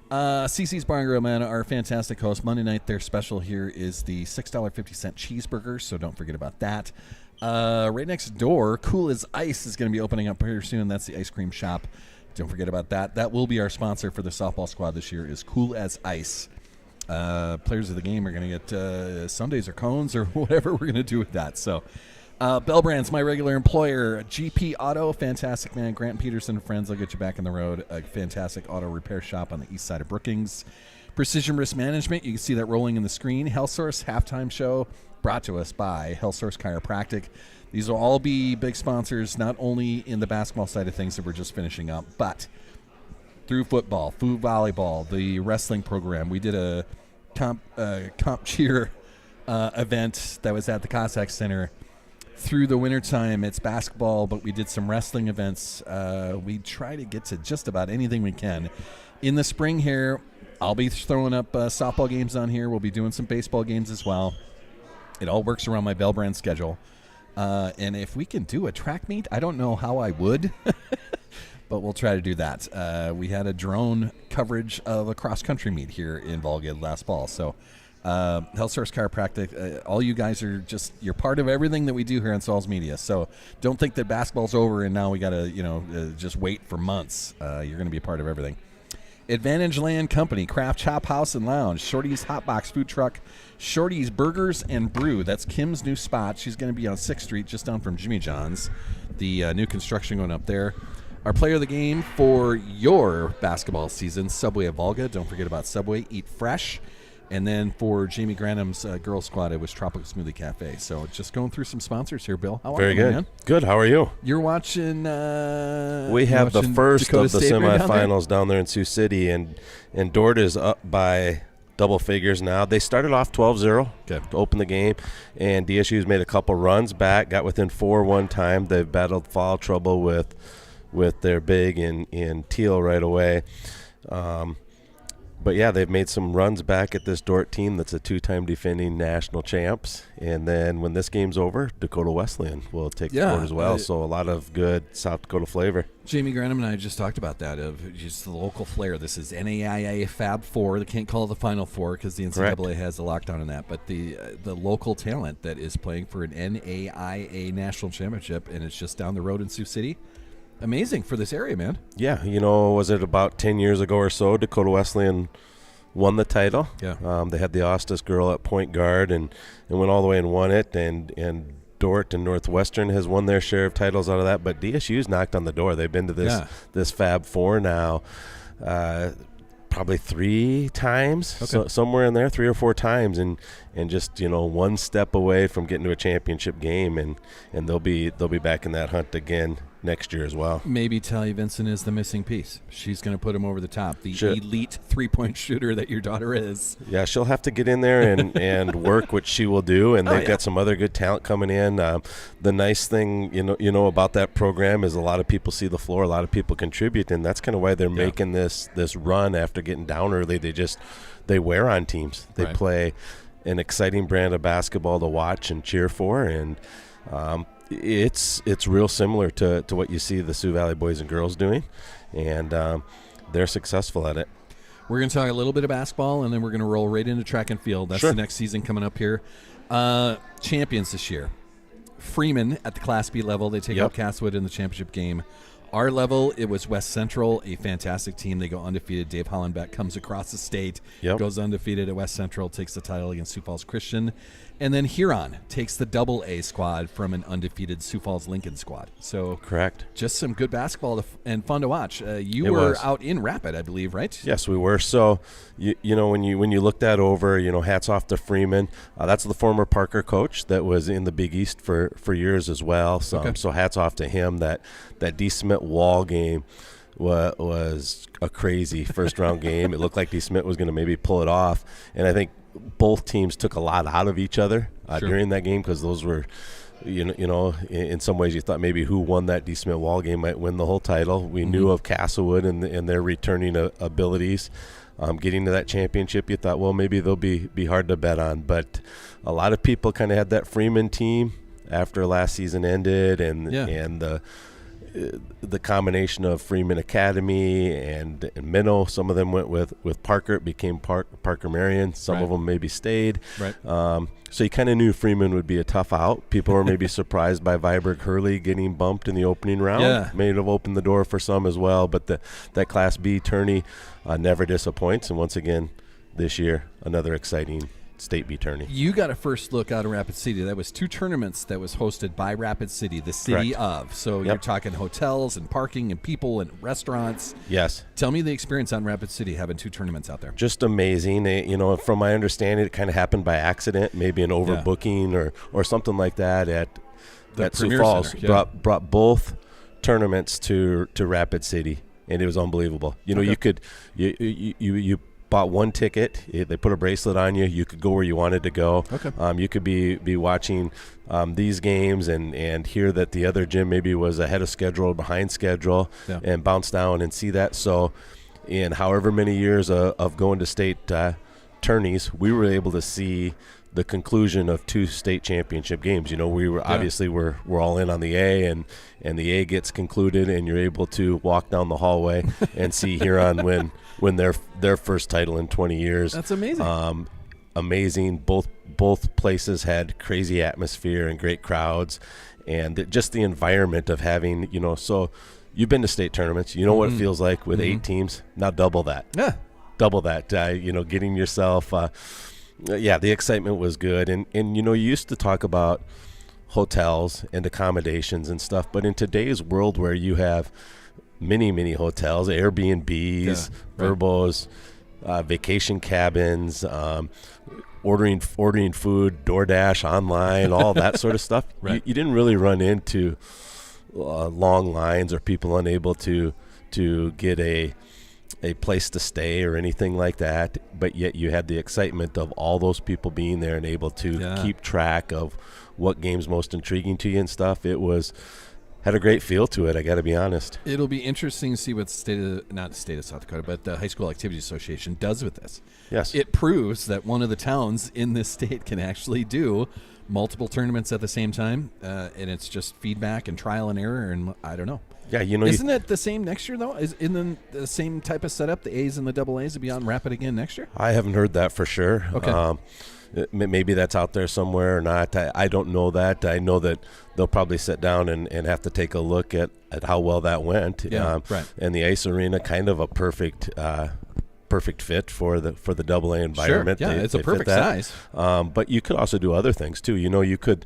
CC's Bar and Grill, man, our fantastic host. Monday night, their special here is the $6.50 cheeseburger, so don't forget about that. Right next door, Cool as Ice is going to be opening up here soon. That's the ice cream shop. Don't forget about that. That will be our sponsor for the softball squad this year is Cool as Ice. Players of the game are going to get sundaes or cones or whatever we're going to do with that. So. Bell Brands, my regular employer. GP Auto, fantastic man. Grant Peterson and friends, I'll get you back on the road. A fantastic auto repair shop on the east side of Brookings. Precision Risk Management, you can see that rolling in the screen. Health Source halftime show brought to us by Health Source Chiropractic. These will all be big sponsors, not only in the basketball side of things that we're just finishing up, but through football, food volleyball, the wrestling program. We did a comp cheer event that was at the Cossack Center. Through the wintertime, it's basketball, but we did some wrestling events. We try to get to just about anything we can. In the spring here, I'll be throwing up softball games on here. We'll be doing some baseball games as well. It all works around my Bell Brand schedule. And if we can do a track meet, I don't know how I would, but we'll try to do that. We had a drone coverage of a cross-country meet here in Volga last fall. So Health Source Chiropractic, all you guys are you're part of everything that we do here on Saul's Media. So don't think that basketball's over and now we got to, just wait for months. You're going to be a part of everything. Advantage Land Company, Craft Chop House and Lounge, Shorty's Hot Box Food Truck, Shorty's Burgers and Brew. That's Kim's new spot. She's going to be on 6th Street, just down from Jimmy John's. The new construction going up there. Our player of the game for your basketball season, Subway of Volga. Don't forget about Subway. Eat fresh. And then for Jamie Granham's girls squad, it was Tropical Smoothie Cafe. So just going through some sponsors here, Bill. How are Very you, good. man? Good. How are you? You're watching. We have the first Dakota of the State right semifinals down there in Sioux City, and Dort is up by double figures now. They started off 12-0 to open the game, and DSU's made a couple runs back, got within 4 one time. They've battled foul trouble with their big in Teal right away. But, yeah, they've made some runs back at this Dort team that's a 2-time defending national champs. And then when this game's over, Dakota Wesleyan will take the court as well. So a lot of good South Dakota flavor. Jamie Granham and I just talked about that, of just the local flair. This is NAIA Fab 4. They can't call it the Final Four because the NCAA has a lockdown on that. But the local talent that is playing for an NAIA national championship, and it's just down the road in Sioux City. Amazing for this area, man. Yeah, was it about 10 years ago or so, Dakota Wesleyan won the title. Yeah. They had the Ostis girl at point guard and went all the way and won it. And Dort and Northwestern has won their share of titles out of that. But DSU's knocked on the door. They've been to this Fab 4 now probably 3 times, so somewhere in there, 3 or 4 times, and just one step away from getting to a championship game, and they'll be back in that hunt again next year as well. Maybe Talia Vincent is the missing piece. She's going to put him over the top. The elite 3-point shooter that your daughter is. Yeah, she'll have to get in there and work, which she will do. And they've got some other good talent coming in. The nice thing, about that program is a lot of people see the floor, a lot of people contribute, and that's kind of why they're making this run after getting down early. They wear on teams. They play an exciting brand of basketball to watch and cheer for, and it's real similar to what you see the Sioux Valley boys and girls doing, and they're successful at it. We're going to talk a little bit of basketball, and then we're going to roll right into track and field. That's the next season coming up here. Champions this year. Freeman at the Class B level. They take out Castlewood in the championship game. Our level, it was West Central, a fantastic team. They go undefeated. Dave Hollenbeck comes across the state, goes undefeated at West Central, takes the title against Sioux Falls Christian. And then Huron takes the AA squad from an undefeated Sioux Falls Lincoln squad. So correct. Just some good basketball and fun to watch. You were out in Rapid, I believe, right? Yes, we were. So, when you look that over, hats off to Freeman. That's the former Parker coach that was in the Big East for years as well. So hats off to him. That D. Smith Wall game was a crazy first-round game. It looked like D. Smith was going to maybe pull it off. And I think both teams took a lot out of each other during that game, because those were, in some ways you thought maybe who won that D. Smith Wall game might win the whole title. We knew of Castlewood and their returning abilities. Getting to that championship, you thought, well, maybe they'll be hard to bet on. But a lot of people kind of had that Freeman team after last season ended, and the combination of Freeman Academy and Minnow. Some of them went with Parker. It became Parker Marion. Some of them maybe stayed. Right. So you kind of knew Freeman would be a tough out. People were maybe surprised by Viborg Hurley getting bumped in the opening round. Yeah. May have opened the door for some as well. But that Class B tourney never disappoints. And once again, this year, another exciting State B tourney. You got a first look out of Rapid City. That was 2 tournaments that was hosted by Rapid City, the city of. So you're talking hotels and parking and people and restaurants. Yes. Tell me the experience on Rapid City having 2 tournaments out there. Just amazing. From my understanding, it kind of happened by accident, maybe an overbooking or something like that at Sioux Falls. Brought both tournaments to Rapid City, and it was unbelievable. You bought one ticket. They put a bracelet on you. You could go where you wanted to go. Okay. You could be watching these games and hear that the other gym maybe was ahead of schedule or behind schedule, and bounce down and see that. So in however many years of going to state tourneys, we were able to see the conclusion of 2 state championship games. We were obviously we're all in on the A, and the A gets concluded, and you're able to walk down the hallway and see Huron win their first title in 20 years. That's amazing. Amazing. Both places had crazy atmosphere and great crowds, and just the environment of having, so you've been to state tournaments. You know what it feels like with 8 teams. Now double that. Yeah. Double that. Getting yourself the excitement was good. And you used to talk about hotels and accommodations and stuff, but in today's world where you have many hotels, Airbnbs, Verbos, vacation cabins, ordering food, DoorDash online, all that sort of stuff, you didn't really run into long lines or people unable to get a place to stay or anything like that, but yet you had the excitement of all those people being there and able to keep track of what game's most intriguing to you and stuff. It had a great feel to it, I got to be honest. It'll be interesting to see what not the state of South Dakota, but the High School Activities Association does with this. Yes. It proves that one of the towns in this state can actually do multiple tournaments at the same time, and it's just feedback and trial and error, and I don't know. Yeah, Isn't it the same next year, though? Is in the same type of setup, the A's and the double A's to be on Rapid again next year? I haven't heard that for sure. Okay. Maybe that's out there somewhere or not. I don't know that. I know that they'll probably sit down and have to take a look at how well that went. Yeah, right. And the ice arena, kind of a perfect fit for the double A environment. Sure. Yeah, it's a perfect size. But you could also do other things too. You could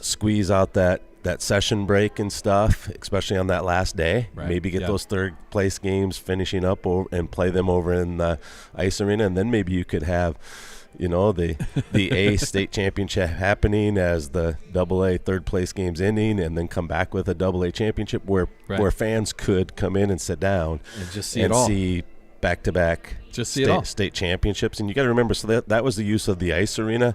squeeze out that session break and stuff, especially on that last day. Right. Maybe get those third place games finishing up and play them over in the ice arena, and then maybe you could have the A state championship happening as the double A third place games ending, and then come back with a double A championship where fans could come in and sit down and just see it all. See back-to-back state championships. And you got to remember, so that was the use of the ice arena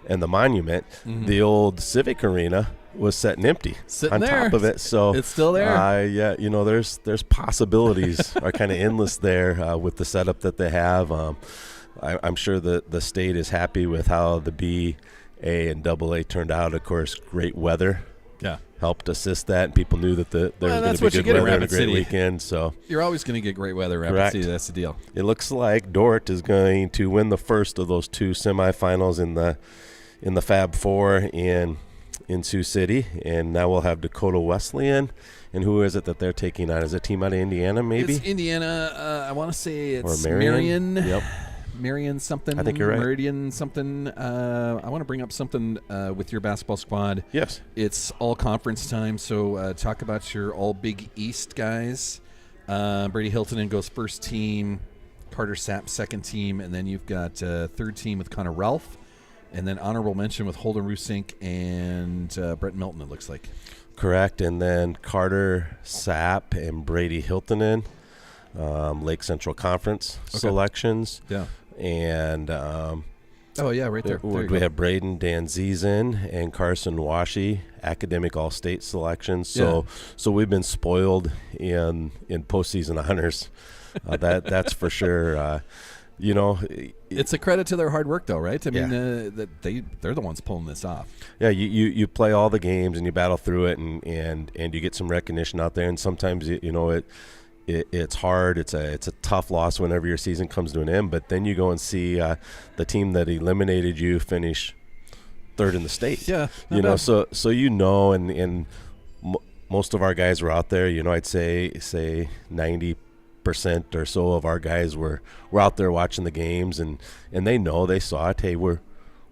and the monument. The old Civic Arena was set and empty sitting on there. Top of it, so it's still there. There's possibilities are kind of endless there with the setup that they have. I'm sure the state is happy with how the B, A, and double A turned out. Of course, great weather helped assist that, and people knew that there was going to be good weather and a great weekend. So you're always going to get great weather at Rapid City. That's the deal. It looks like Dort is going to win the first of those 2 semifinals in the Fab Four in Sioux City, and now we'll have Dakota Wesleyan. And who is it that they're taking on? Is it a team out of Indiana, maybe? It's Indiana. I want to say it's Marion. Yep. Marion something. I think you're right. Meridian something. I want to bring up something with your basketball squad. Yes. It's all conference time, so talk about your all Big East guys. Brady Hiltonen goes first team, Carter Sapp second team, and then you've got third team with Connor Ralph, and then honorable mention with Holden Rusink and Brett Milton, it looks like. Correct, and then Carter Sapp and Brady Hiltonen, Lake Central Conference selections. Yeah. And right there. We have Braden Dan Ziesen and Carson Washi, academic all-state selections. So we've been spoiled in postseason honors. That's for sure. It's a credit to their hard work, though, right? I mean, that they're the ones pulling this off. Yeah, you play all the games and you battle through it, and you get some recognition out there. And sometimes it's hard. It's a tough loss whenever your season comes to an end. But then you go and see the team that eliminated you finish third in the state. Yeah, so and most of our guys were out there. I'd say 90% or so of our guys were out there watching the games, and they saw it. Hey, we're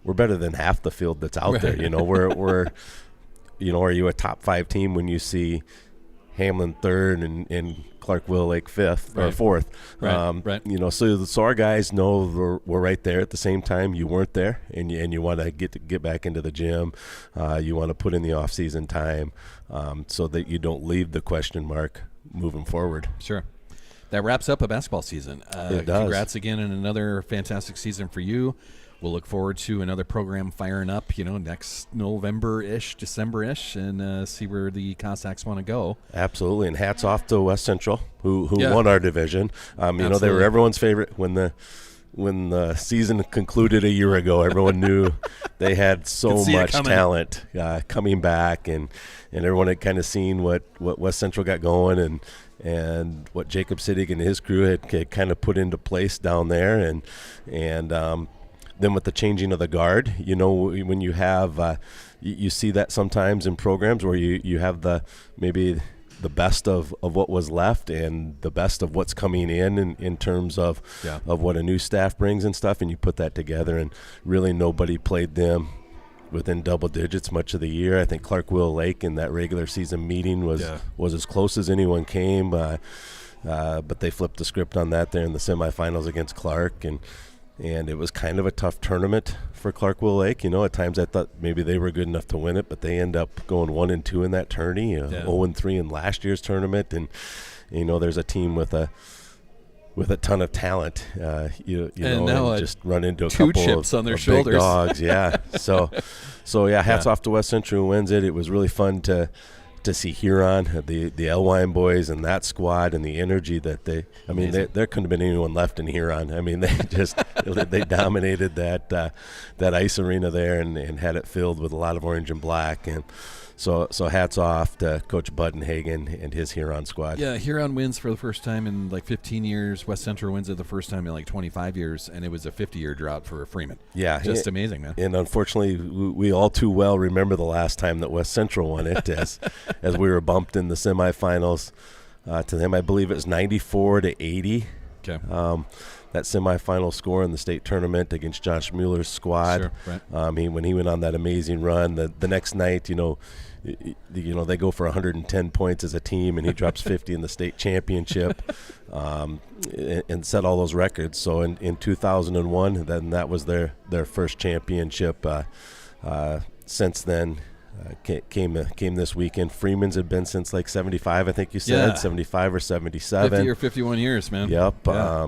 better than half the field that's out there. We're are you a top 5 team when you see Hamlin third and Clark-Will Lake fifth or fourth? Right. So our guys know we're right there. At the same time, you weren't there, and you want to get back into the gym. You want to put in the off-season time so that you don't leave the question mark moving forward. Sure. that wraps up a basketball season. It does. Congrats again on another fantastic season for you. We'll look forward to another program firing up, next November-ish, December-ish, and see where the Cossacks want to go. Absolutely, and hats off to West Central, who won our division. They were everyone's favorite when the season concluded a year ago. Everyone knew they had so much talent coming back, and everyone had kind of seen what West Central got going and what Jacob Sittig and his crew had kind of put into place down there, and then with the changing of the guard, when you have you see that sometimes in programs where you have maybe the best of what was left and the best of what's coming in terms of what a new staff brings and stuff, and you put that together, and really nobody played them within double digits much of the year. I think Clark-Willow Lake in that regular season meeting was as close as anyone came, but they flipped the script on that there in the semifinals against Clark, and it was kind of a tough tournament for Clark-Willow Lake. At times I thought maybe they were good enough to win it, but they end up going 1-2 in that tourney, 0-3 in last year's tournament. And there's a team with a ton of talent. And just run into a couple chips on their of shoulders. Big dogs. Yeah. So hats off to West Central who wins it. It was really fun to see Huron, the Elwine boys, and that squad, and the energy that there couldn't have been anyone left in Huron. I mean, they dominated that ice arena there and had it filled with a lot of orange and black. And so hats off to Coach Buddenhagen and his Huron squad. Yeah, Huron wins for the first time in like 15 years. West Central wins it the first time in like 25 years, and it was a 50-year drought for Freeman. Yeah. Just amazing, man. And unfortunately, we all too well remember the last time that West Central won it as we were bumped in the semifinals to them. I believe it was 94-80. Okay. That semifinal score in the state tournament against Josh Mueller's squad. Sure, right. When he went on that amazing run, the next night, they go for 110 points as a team, and he drops 50 in the state championship, and set all those records. So in 2001, then that was their first championship. Since then, came this weekend. Freeman's had been since like 75, I think you said, 75 or 77. 50 or 51 years, man. Yep. Yeah.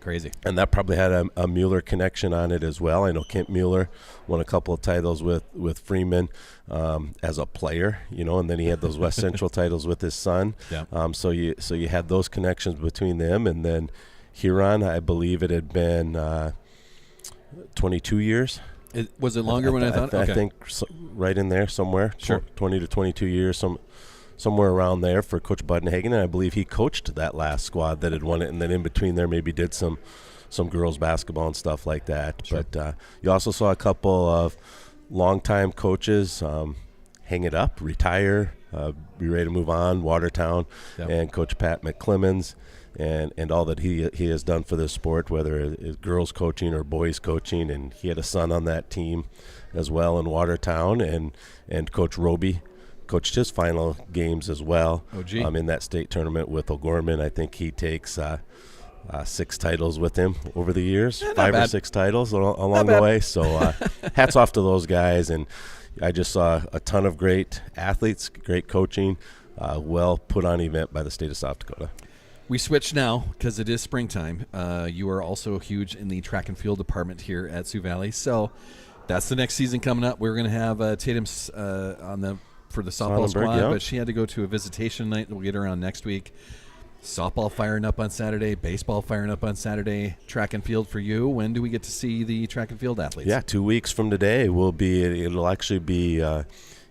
Crazy. And that probably had a Mueller connection on it as well. I know Kent Mueller won a couple of titles with Freeman as a player, and then he had those West Central titles with his son. Yeah. So you had those connections between them, and then Huron, I believe it had been 22 years. Was it longer when I thought? I think right in there somewhere. Sure. 20 to 22 years, somewhere around there for Coach Buddenhagen, and I believe he coached that last squad that had won it, and then in between there maybe did some girls basketball and stuff like that. Sure. But you also saw a couple of longtime coaches hang it up, retire, be ready to move on, Watertown, and Coach Pat McClemens, and all that he has done for this sport, whether it's girls coaching or boys coaching, and he had a son on that team as well in Watertown, and Coach Roby coached his final games as well. In that state tournament with O'Gorman. I think he takes 6 titles with him over the years, 5 or 6 titles along the way. So hats off to those guys. And I just saw a ton of great athletes, great coaching, well put on event by the state of South Dakota. We switch now because it is springtime. You are also huge in the track and field department here at Sioux Valley. So that's the next season coming up. We're going to have Tatum's for the softball squad, but she had to go to a visitation night. We'll get her on next week. Softball firing up on Saturday, baseball firing up on Saturday, track and field for you. When do we get to see the track and field athletes? Yeah, 2 weeks from today it'll actually be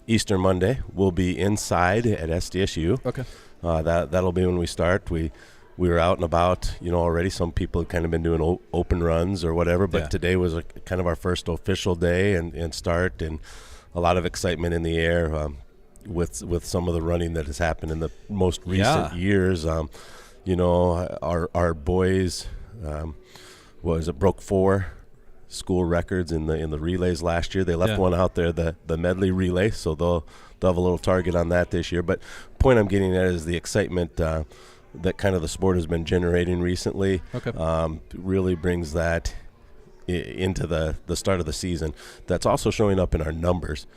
Easter Monday. We'll be inside at SDSU. Okay. That'll be when we start. We were out and about, already. Some people have kind of been doing open runs or whatever, but today was kind of our first official day and start, and a lot of excitement in the air. With some of the running that has happened in the most recent years, our boys broke 4 school records in the relays last year. They left one out there, the medley relay, so they'll have a little target on that this year. But point I'm getting at is the excitement that kind of the sport has been generating recently. Really brings that into the start of the season. That's also showing up in our numbers.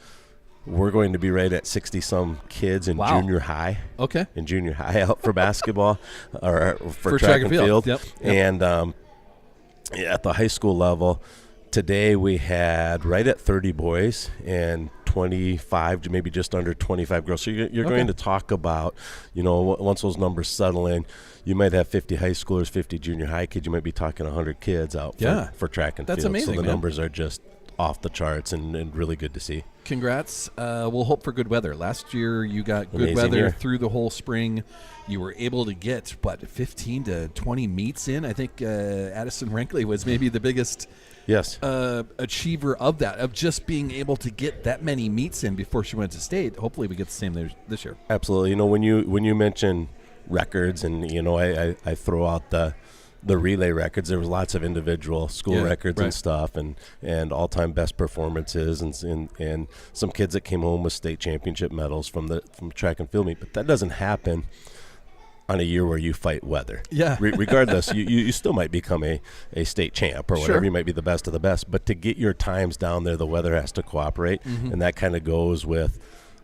we're going to be right at 60-some kids in junior high. Okay. In junior high out for basketball or for track and field. Yep. And at the high school level, today we had right at 30 boys and 25, maybe just under 25 girls. So you're going to talk about, once those numbers settle in, you might have 50 high schoolers, 50 junior high kids. You might be talking 100 kids out for track and field. That's amazing, so the numbers are just off the charts and really good to see. Congrats. We'll hope for good weather. Last year you got good Amazing weather year. through the whole spring. You were able to get, 15 to 20 meets in. I think Addison Renkley was maybe the biggest achiever of that, of just being able to get that many meets in before she went to state. Hopefully we get the same this year. Absolutely. When you mention records and, I throw out the relay records, there was lots of individual school records and stuff and all-time best performances and some kids that came home with state championship medals from track and field meet. But that doesn't happen on a year where you fight weather. Yeah. Regardless, you still might become a state champ or whatever. Sure. You might be the best of the best. But to get your times down there, the weather has to cooperate. Mm-hmm. And that kind of goes with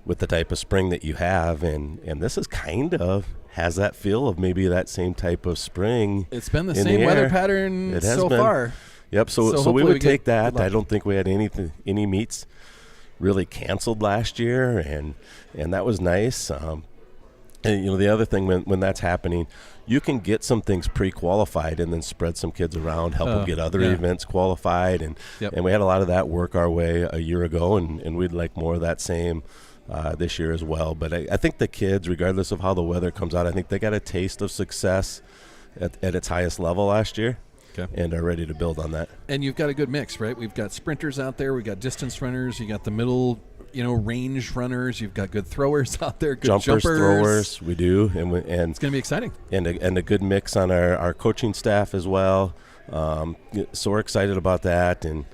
the type of spring that you have. And this is kind of has that feel of maybe that same type of spring. It's been the same weather pattern so far. Yep. So we would take that. I don't think we had any meets really canceled last year, and that was nice. And the other thing when that's happening, you can get some things pre-qualified and then spread some kids around, help them get other events qualified, and we had a lot of that work our way a year ago, and we'd like more of that same this year as well. But I think the kids, regardless of how the weather comes out, I think they got a taste of success at its highest level last year. Okay. And are ready to build on that. And you've got a good mix, right? We've got sprinters out there. We've got distance runners. You got the middle, range runners. You've got good throwers out there, good jumpers. Throwers, we do. And it's going to be exciting. And a good mix on our coaching staff as well. So we're excited about that. And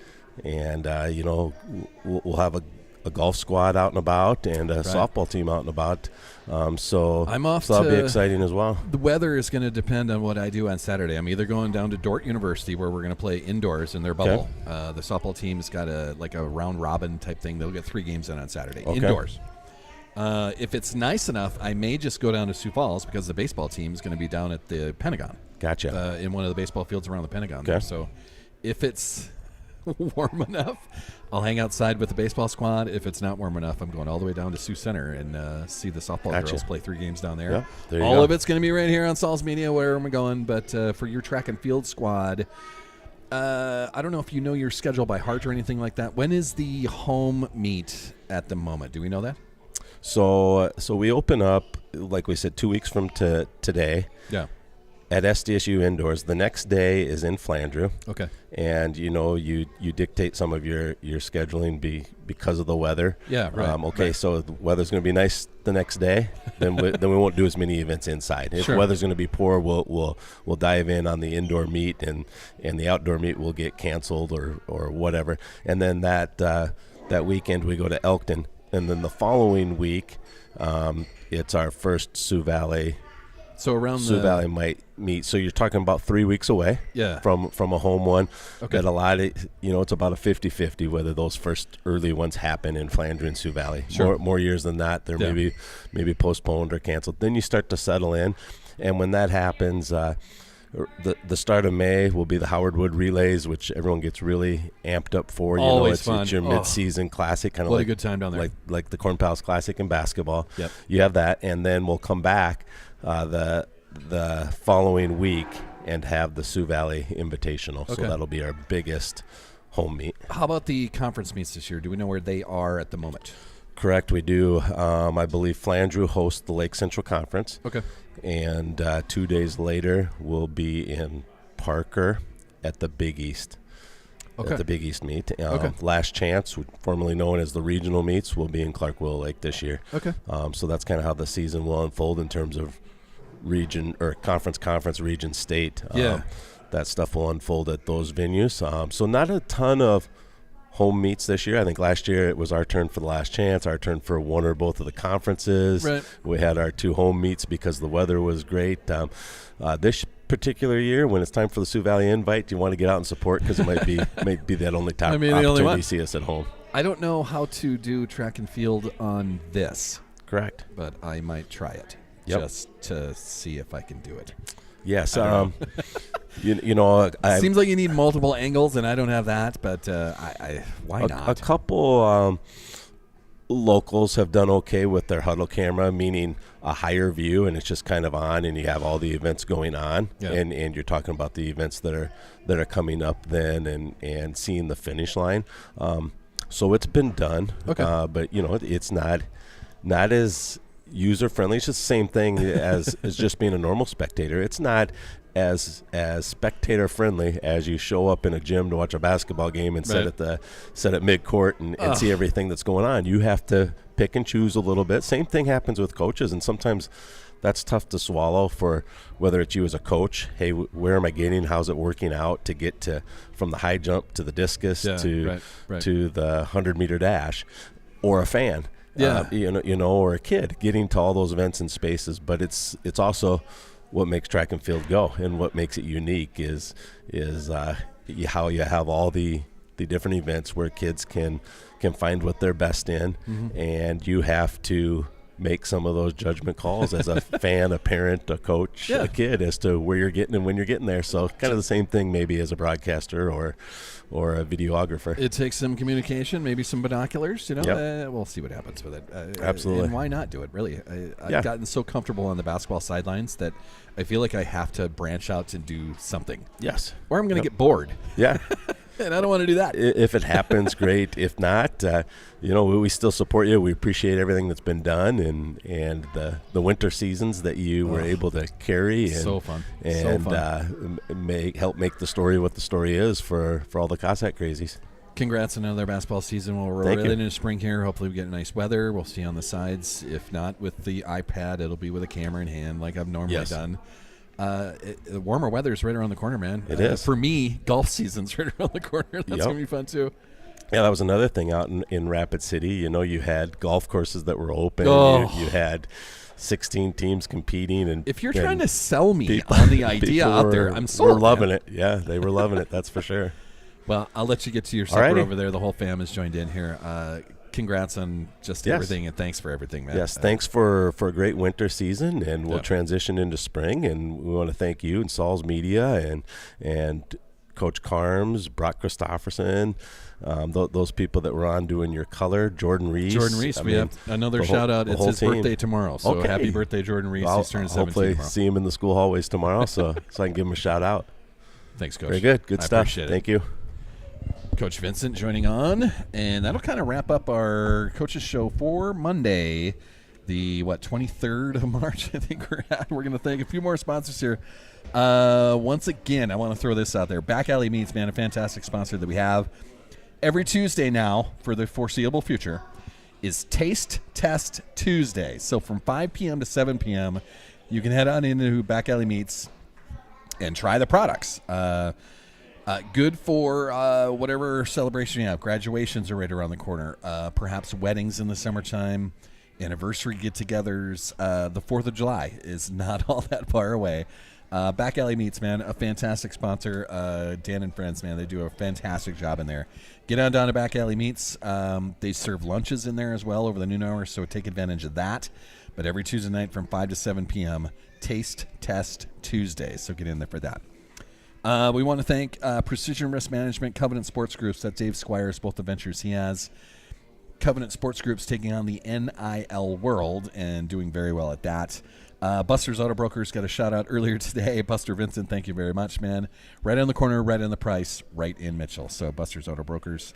we'll have a golf squad out and about and a softball team out and about. So I'm off. So that'll be exciting as well. The weather is going to depend on what I do on Saturday. I'm either going down to Dordt University where we're going to play indoors in their bubble. Okay. The softball team's got a round robin type thing. They'll get 3 games in on Saturday indoors. If it's nice enough, I may just go down to Sioux Falls because the baseball team is going to be down at the Pentagon. Gotcha. In one of the baseball fields around the Pentagon. There. So if it's warm enough, I'll hang outside with the baseball squad. If it's not warm enough, I'm going all the way down to Sioux Center and see the softball girls play 3 games down there. Yeah, all of it's going to be right here on Saul's Media, where I'm going. But for your track and field squad, I don't know if you know your schedule by heart or anything like that. When is the home meet at the moment? Do we know that? So we open up, like we said, 2 weeks from today. Yeah. At SDSU indoors. The next day is in Flandreau. Okay. And you dictate some of your scheduling because of the weather. Yeah, right. So the weather's going to be nice the next day. Then we won't do as many events inside. If the weather's going to be poor, we'll dive in on the indoor meet and the outdoor meet will get canceled or whatever. And then that weekend we go to Elkton, and then the following week it's our first Sioux Valley. So around Sioux Valley might meet. So you're talking about 3 weeks away from a home one. Okay. That a lot of, it's about a 50-50 whether those first early ones happen in Flandreau and Sioux Valley. Sure. More years than that, they're maybe postponed or canceled. Then you start to settle in. And when that happens, the start of May will be the Howard Wood Relays, which everyone gets really amped up for. Always fun. It's your mid-season classic, kind of a good time down there. Like the Corn Palace Classic in basketball. Yep. You have that, and then we'll come back the following week and have the Sioux Valley Invitational. Okay. So that'll be our biggest home meet. How about the conference meets this year? Do we know where they are at the moment? Correct, we do. I believe Flandreau hosts the Lake Central Conference. Okay. And 2 days later, we'll be in Parker at the Big East. Okay. At the Big East meet. Last Chance, formerly known as the regional meets, will be in Clark Willow Lake this year. Okay. So that's kind of how the season will unfold in terms of region or conference, region, state. That stuff will unfold at those venues. So not a ton of home meets this year. I think last year it was our turn for the Last Chance, our turn for one or both of the conferences. Right. We had our 2 home meets because the weather was great. This particular year, when it's time for the Sioux Valley Invite, you want to get out and support because it might be that only opportunity to see us at home. I don't know how to do track and field on this, Correct. but I might try it just to see if I can do it. Yes. You know, Seems like you need multiple angles, and I don't have that, but why not? A couple locals have done okay with their huddle camera, meaning a higher view, and it's just kind of on, and you have all the events going on, and you're talking about the events that are coming up then, and seeing the finish line. So it's been done, but you know, it's not as user friendly. It's just the same thing as just being a normal spectator. It's not as spectator friendly as you show up in a gym to watch a basketball game and sit at mid court and see everything that's going on. You have to pick and choose a little bit. Same thing happens with coaches, and sometimes that's tough to swallow for whether it's you as a coach. Hey, where am I getting? How's it working out to get from the high jump to the discus to the 100-meter dash, or a fan? You know, or a kid getting to all those events and spaces. But it's also what makes track and field go, and what makes it unique is how you have all the different events where kids can find what they're best in, and you have to make some of those judgment calls as a fan, a parent, a coach, a kid, as to where you're getting and when you're getting there. So kind of the same thing maybe as a broadcaster or a videographer. It takes some communication, maybe some binoculars, you know. We'll see what happens with it. Absolutely. And why not do it, really? I've gotten so comfortable on the basketball sidelines that I feel like I have to branch out and do something. Yes. Or I'm going to get bored. Yeah. And I don't want to do that. If it happens, great. If not, you know, we still support you. We appreciate everything that's been done, and the winter seasons that you were able to carry. And, so fun. And so fun. Help make the story what the story is for all the Cossack crazies. Congrats on another basketball season. We're really into spring here. Hopefully we get nice weather. We'll see on the sides. If not with the iPad, it'll be with a camera in hand like I've normally done. The warmer weather is right around the corner, man. It is. For me, golf season's right around the corner. That's going to be fun, too. Yeah, that was another thing out in Rapid City. You know, you had golf courses that were open. You had 16 teams competing. And if you're trying to sell me on the idea out there, I'm sold. We're loving it. Yeah, they were loving it. That's for sure. Well, I'll let you get to your supper over there. The whole fam has joined in here. Congrats on just everything, and thanks for everything, man. Yes, thanks for a great winter season, and we'll transition into spring, and we want to thank you and Saul's Media and Coach Carms, Brock Christofferson, those people that were on doing your color, Jordan Reese. We have another shout-out. It's his birthday tomorrow, so happy birthday, Jordan Reese. He's turning 17 hopefully tomorrow. See him in the school hallways tomorrow, so I can give him a shout-out. Thanks, Coach. Very good. Good stuff. Appreciate it. Thank you. Coach Vincent joining on, and that'll kind of wrap up our coaches show for Monday, the 23rd of March. I think we're going to thank a few more sponsors here. Once again, I want to throw this out there. Back Alley Meats, man, a fantastic sponsor that we have every Tuesday now for the foreseeable future is Taste Test Tuesday. So from 5 p.m. to 7 p.m., you can head on into Back Alley Meats and try the products. Good for whatever celebration you have. Graduations are right around the corner. Perhaps weddings in the summertime, anniversary get-togethers. The 4th of July is not all that far away. Back Alley Meats, man, a fantastic sponsor. Dan and friends, man, they do a fantastic job in there. Get on down to Back Alley Meats. They serve lunches in there as well over the noon hour, so take advantage of that. But every Tuesday night from 5 to 7 p.m., Taste Test Tuesday. So get in there for that. We want to thank Precision Risk Management, Covenant Sports Groups. That's Dave Squires, both the ventures he has. Covenant Sports Group's taking on the NIL world and doing very well at that. Buster's Auto Brokers got a shout-out earlier today. Buster Vincent, thank you very much, man. Right on the corner, right on the price, right in Mitchell. So Buster's Auto Brokers.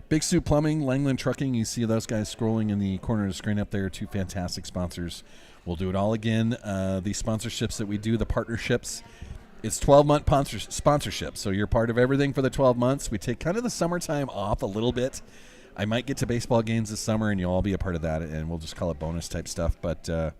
Big Sue Plumbing, Langland Trucking. You see those guys scrolling in the corner of the screen up there. Two fantastic sponsors. We'll do it all again. The sponsorships that we do, the partnerships, it's 12-month sponsorship. So you're part of everything for the 12 months. We take kind of the summertime off a little bit. I might get to baseball games this summer, and you'll all be a part of that, and we'll just call it bonus type stuff. But the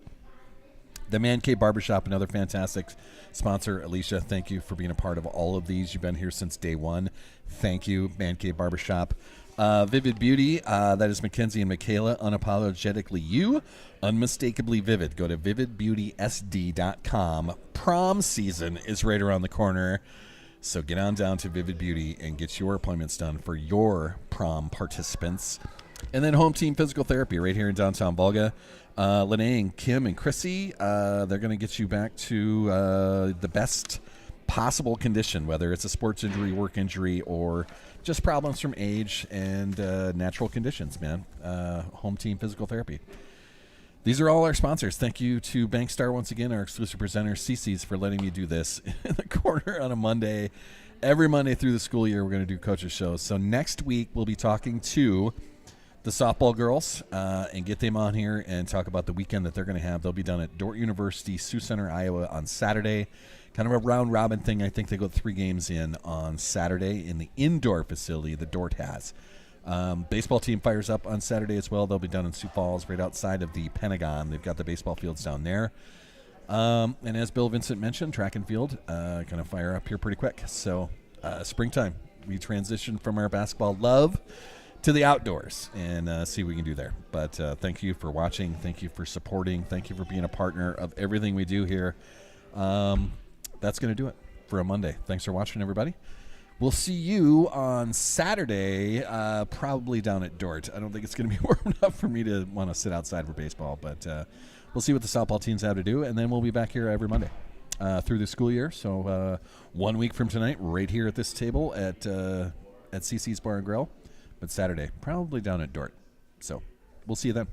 Man Cave Barbershop, another fantastic sponsor. Alicia, thank you for being a part of all of these. You've been here since day one. Thank you, Man Cave Barbershop. Vivid Beauty, that is Mackenzie and Michaela, unapologetically you, unmistakably vivid. Go to vividbeautysd.com. Prom season is right around the corner. So get on down to Vivid Beauty and get your appointments done for your prom participants. And then Home Team Physical Therapy right here in downtown Volga. Lene and Kim and Chrissy, they're going to get you back to the best possible condition, whether it's a sports injury, work injury, or just problems from age and natural conditions, man. Home Team Physical Therapy. These are all our sponsors. Thank you to Bankstar once again, our exclusive presenter, CC's, for letting me do this in the corner on a Monday. Every Monday through the school year, we're going to do coaches shows. So next week, we'll be talking to the softball girls and get them on here and talk about the weekend that they're going to have. They'll be done at Dordt University, Sioux Center, Iowa on Saturday. Kind of a round-robin thing. I think they go 3 games in on Saturday in the indoor facility that Dordt has. Baseball team fires up on Saturday as well. They'll be done in Sioux Falls, right outside of the Pentagon. They've got the baseball fields down there. And as Bill Vincent mentioned, track and field going to fire up here pretty quick. So springtime, we transition from our basketball love to the outdoors and see what we can do there. But thank you for watching. Thank you for supporting. Thank you for being a partner of everything we do here. That's going to do it for a Monday. Thanks for watching, everybody. We'll see you on Saturday, probably down at Dordt. I don't think it's going to be warm enough for me to want to sit outside for baseball, but we'll see what the softball teams have to do, and then we'll be back here every Monday through the school year. So 1 week from tonight, right here at this table at CC's Bar and Grill, but Saturday, probably down at Dordt. So we'll see you then.